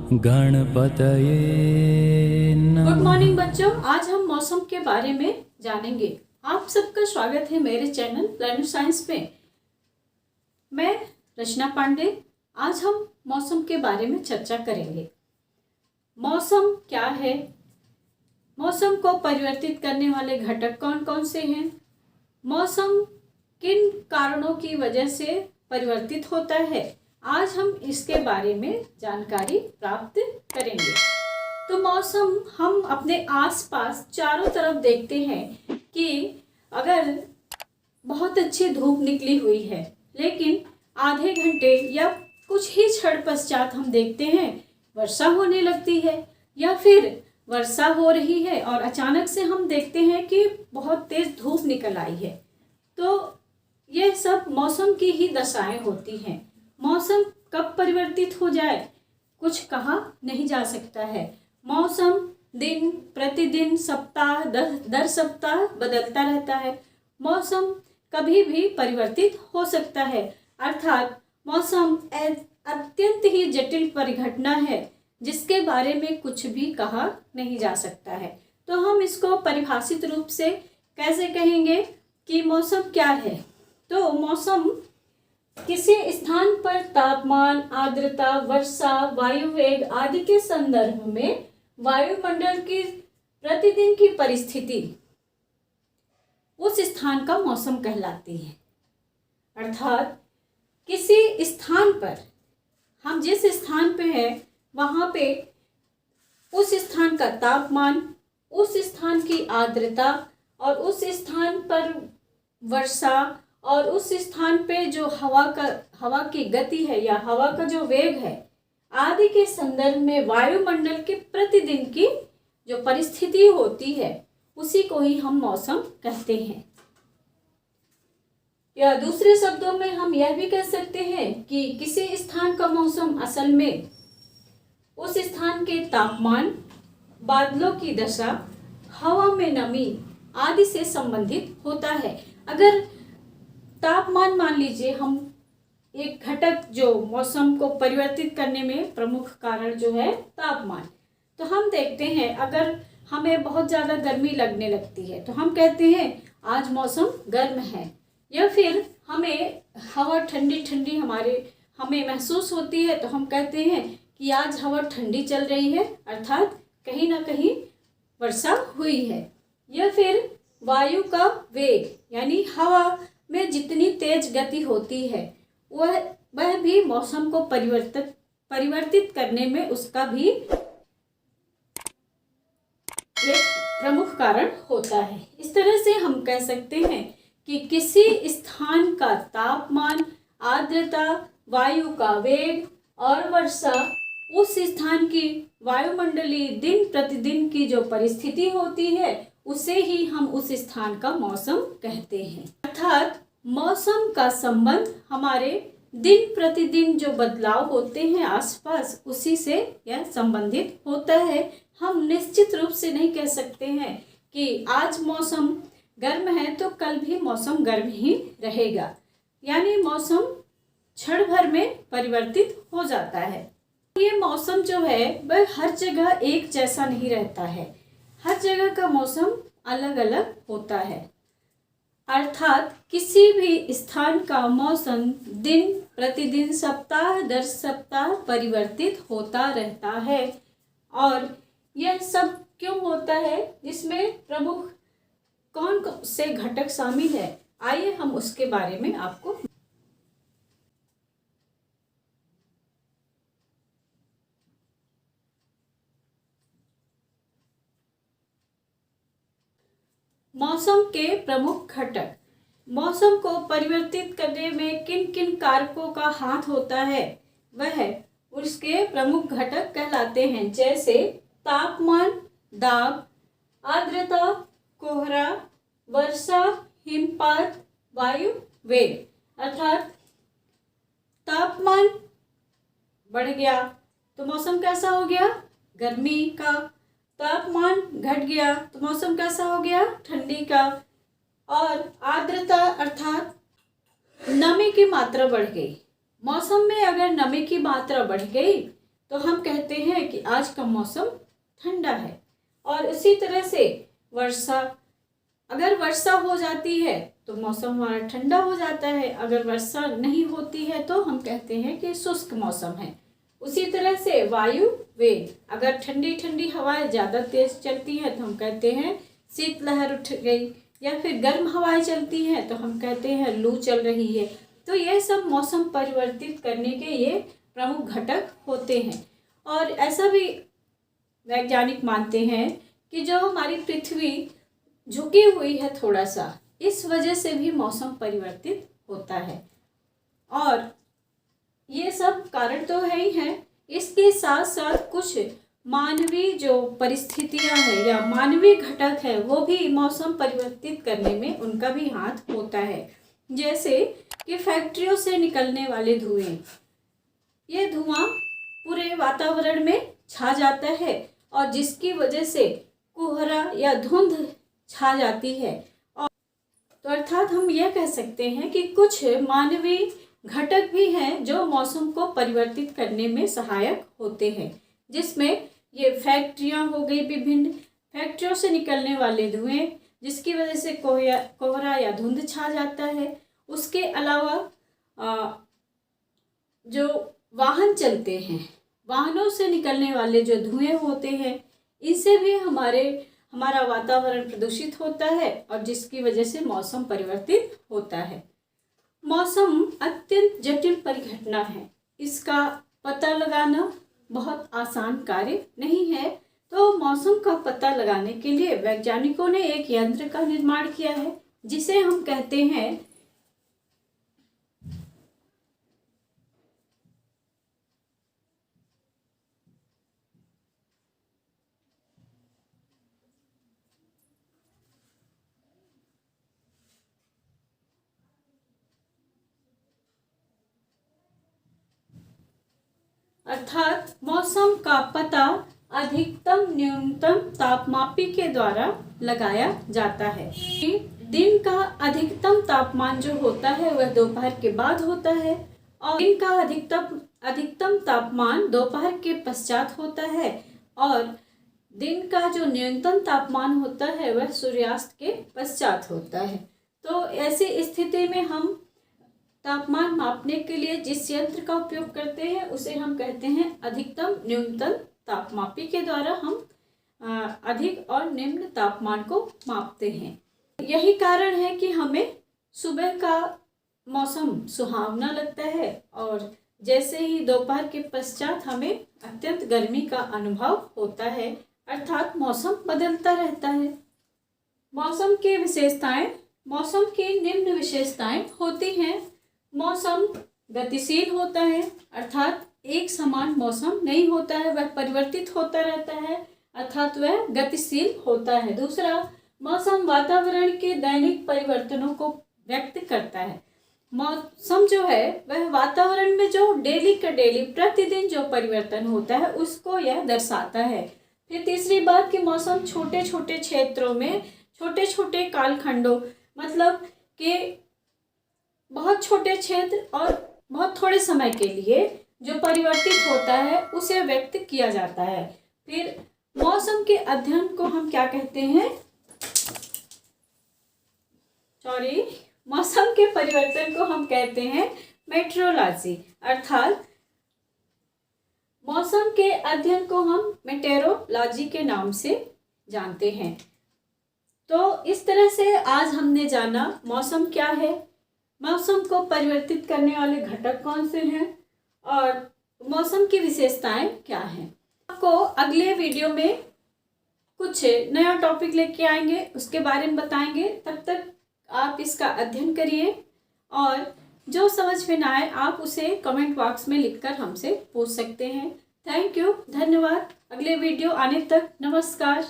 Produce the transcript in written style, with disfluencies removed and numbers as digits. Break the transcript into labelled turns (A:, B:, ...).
A: गणपतये नमः।
B: Good morning बच्चों, आज हम मौसम के बारे में जानेंगे। आप सबका स्वागत है मेरे चैनल प्लैनेट साइंस में। मैं रचना पांडे। आज हम मौसम के बारे में चर्चा करेंगे। मौसम क्या है, मौसम को परिवर्तित करने वाले घटक कौन कौन से हैं, मौसम किन कारणों की वजह से परिवर्तित होता है, आज हम इसके बारे में जानकारी प्राप्त करेंगे। तो मौसम हम अपने आसपास चारों तरफ देखते हैं कि अगर बहुत अच्छी धूप निकली हुई है, लेकिन आधे घंटे या कुछ ही क्षण पश्चात हम देखते हैं वर्षा होने लगती है, या फिर वर्षा हो रही है और अचानक से हम देखते हैं कि बहुत तेज धूप निकल आई है। तो ये सब मौसम की ही दशाएं होती हैं। मौसम कब परिवर्तित हो जाए कुछ कहा नहीं जा सकता है। मौसम दिन प्रतिदिन, सप्ताह दर सप्ताह बदलता रहता है। मौसम कभी भी परिवर्तित हो सकता है, अर्थात मौसम अत्यंत ही जटिल परिघटना है जिसके बारे में कुछ भी कहा नहीं जा सकता है। तो हम इसको परिभाषित रूप से कैसे कहेंगे कि मौसम क्या है। तो मौसम किसी स्थान पर तापमान, आर्द्रता, वर्षा, वायु वेग आदि के संदर्भ में वायुमंडल की प्रतिदिन की परिस्थिति उस स्थान का मौसम कहलाती है। अर्थात किसी स्थान पर, हम जिस स्थान पे हैं वहाँ पे उस स्थान का तापमान, उस स्थान की आर्द्रता और उस स्थान पर वर्षा और उस स्थान पे जो हवा की गति है या हवा का जो वेग है आदि के संदर्भ में वायुमंडल के प्रतिदिन की जो परिस्थिति होती है उसी को ही हम मौसम कहते हैं। या दूसरे शब्दों में हम यह भी कह सकते हैं कि किसी स्थान का मौसम असल में उस स्थान के तापमान, बादलों की दशा, हवा में नमी आदि से संबंधित होता है। अगर तापमान मान लीजिए, हम एक घटक जो मौसम को परिवर्तित करने में प्रमुख कारण जो है तापमान, तो हम देखते हैं अगर हमें बहुत ज़्यादा गर्मी लगने लगती है तो हम कहते हैं आज मौसम गर्म है, या फिर हमें हवा ठंडी ठंडी हमें महसूस होती है तो हम कहते हैं कि आज हवा ठंडी चल रही है, अर्थात कहीं ना कहीं वर्षा हुई है। या फिर वायु का वेग यानी हवा में जितनी तेज गति होती है वह भी मौसम को परिवर्तित करने में उसका भी एक प्रमुख कारण होता है। इस तरह से हम कह सकते हैं कि किसी स्थान का तापमान, आर्द्रता, वायु का वेग और वर्षा उस स्थान की वायुमंडलीय दिन प्रतिदिन की जो परिस्थिति होती है उसे ही हम उस स्थान का मौसम कहते हैं। अर्थात मौसम का संबंध हमारे दिन प्रतिदिन जो बदलाव होते हैं आसपास उसी से यह संबंधित होता है। हम निश्चित रूप से नहीं कह सकते हैं कि आज मौसम गर्म है तो कल भी मौसम गर्म ही रहेगा, यानी मौसम क्षण भर में परिवर्तित हो जाता है। ये मौसम जो है वह हर जगह एक जैसा नहीं रहता है, हर जगह का मौसम अलग अलग होता है। अर्थात किसी भी स्थान का मौसम दिन प्रतिदिन, सप्ताह दर सप्ताह परिवर्तित होता रहता है। और यह सब क्यों होता है, इसमें प्रमुख कौन से घटक शामिल है, आइए हम उसके बारे में आपको मौसम के प्रमुख घटक। मौसम को परिवर्तित करने में किन किन कारकों का हाथ होता है वह उसके प्रमुख घटक कहलाते हैं, जैसे तापमान, दाब, आर्द्रता, कोहरा, वर्षा, हिमपात, वायु वेग। अर्थात तापमान बढ़ गया तो मौसम कैसा हो गया, गर्मी का। तापमान घट गया तो मौसम कैसा हो गया, ठंडी का। और आर्द्रता अर्थात नमी की मात्रा बढ़ गई। मौसम में अगर नमी की मात्रा बढ़ गई तो हम कहते हैं कि आज का मौसम ठंडा है। और उसी तरह से वर्षा, अगर वर्षा हो जाती है तो मौसम हमारा ठंडा हो जाता है, अगर वर्षा नहीं होती है तो हम कहते हैं कि शुष्क मौसम है। उसी तरह से वायु वेग, अगर ठंडी ठंडी हवाएं ज़्यादा तेज चलती हैं तो हम कहते हैं शीतलहर उठ गई, या फिर गर्म हवाएं चलती हैं तो हम कहते हैं लू चल रही है। तो ये सब मौसम परिवर्तित करने के ये प्रमुख घटक होते हैं। और ऐसा भी वैज्ञानिक मानते हैं कि जो हमारी पृथ्वी झुकी हुई है थोड़ा सा, इस वजह से भी मौसम परिवर्तित होता है। और ये सब कारण तो है ही है, इसके साथ साथ कुछ मानवीय जो परिस्थितियां हैं या मानवीय घटक है वो भी मौसम परिवर्तित करने में उनका भी हाथ होता है। जैसे कि फैक्ट्रियों से निकलने वाले धुएं, ये धुआं पूरे वातावरण में छा जाता है और जिसकी वजह से कोहरा या धुंध छा जाती है। और तो अर्थात हम यह कह सकते हैं कि कुछ मानवीय घटक भी हैं जो मौसम को परिवर्तित करने में सहायक होते हैं, जिसमें ये फैक्ट्रियां हो गई, विभिन्न फैक्ट्रियों से निकलने वाले धुएं जिसकी वजह से कोहरा या धुंध छा जाता है। उसके अलावा जो वाहन चलते हैं, वाहनों से निकलने वाले जो धुएं होते हैं, इनसे भी हमारा वातावरण प्रदूषित होता है और जिसकी वजह से मौसम परिवर्तित होता है। मौसम अत्यंत जटिल परिघटना है, इसका पता लगाना बहुत आसान कार्य नहीं है। तो मौसम का पता लगाने के लिए वैज्ञानिकों ने एक यंत्र का निर्माण किया है जिसे हम कहते हैं अर्थात मौसम का पता अधिकतम न्यूनतम तापमापी के द्वारा लगाया जाता है। दिन का अधिकतम तापमान जो होता है वह दोपहर के बाद होता है और दिन का अधिकतम तापमान दोपहर के पश्चात होता है और दिन का जो न्यूनतम तापमान होता है वह सूर्यास्त के पश्चात होता है। तो ऐसी स्थिति में हम तापमान मापने के लिए जिस यंत्र का उपयोग करते हैं उसे हम कहते हैं अधिकतम न्यूनतम तापमापी के द्वारा हम अधिक और निम्न तापमान को मापते हैं। यही कारण है कि हमें सुबह का मौसम सुहावना लगता है और जैसे ही दोपहर के पश्चात हमें अत्यंत गर्मी का अनुभव होता है, अर्थात मौसम बदलता रहता है। मौसम की विशेषताएं, मौसम की निम्न विशेषताएं होती हैं। मौसम गतिशील होता है, अर्थात एक समान मौसम नहीं होता है, वह परिवर्तित होता रहता है, अर्थात वह गतिशील होता है। दूसरा, मौसम वातावरण के दैनिक परिवर्तनों को व्यक्त करता है। मौसम जो है वह वातावरण में जो डेली का डेली प्रतिदिन जो परिवर्तन होता है उसको यह दर्शाता है। फिर तीसरी बात कि मौसम छोटे छोटे क्षेत्रों में छोटे छोटे कालखंडों, मतलब कि बहुत छोटे क्षेत्र और बहुत थोड़े समय के लिए जो परिवर्तित होता है उसे व्यक्त किया जाता है। फिर मौसम के अध्ययन को हम क्या कहते हैं, मौसम के परिवर्तन को हम कहते हैं मेट्रोलॉजी, अर्थात मौसम के अध्ययन को हम मेटेरोलॉजी के नाम से जानते हैं। तो इस तरह से आज हमने जाना मौसम क्या है, मौसम को परिवर्तित करने वाले घटक कौन से हैं और मौसम की विशेषताएं क्या हैं। आपको अगले वीडियो में कुछ नया टॉपिक लेके आएंगे, उसके बारे में बताएंगे। तब तक आप इसका अध्ययन करिए और जो समझ में ना आए आप उसे कमेंट बॉक्स में लिखकर हमसे पूछ सकते हैं। थैंक यू, धन्यवाद। अगले वीडियो आने तक नमस्कार।